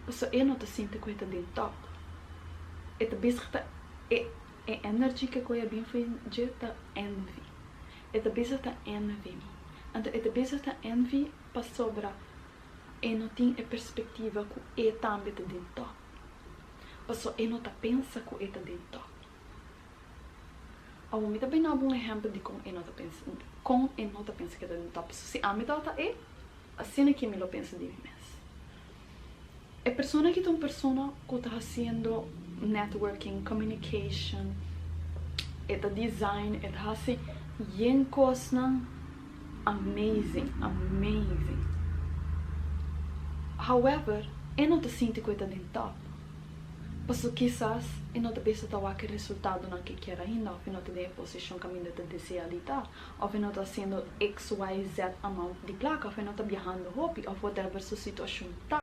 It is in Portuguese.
So eu não te sinto que eu te dei top. É te bezig é energia que eu bem foi de te envy. É te bezig te envy. Então é te bezig te envy para sobra. Eu não tenho a perspectiva que eu também te dei top. Passo eu não te pensa que eu te dei top. Ao momento bem não bom exemplo de como eu não te pensa, como eu não te pensa que eu te dei top. Se a mim tá é assim é que me lo pensa de mim mesmo. A pessoa que é uma pessoa que está fazendo networking, communication, eta design, eta hasi yen kosnan amazing. However, eu não te sinto que eu te top. Porque quizás eu não te penso que o resultado não que quer ainda, ou não te dê a posição que ainda te deseja ali, ou não está sendo XYZ amount de placa, ou não está viajando hobby, ou whatever sua situação tá.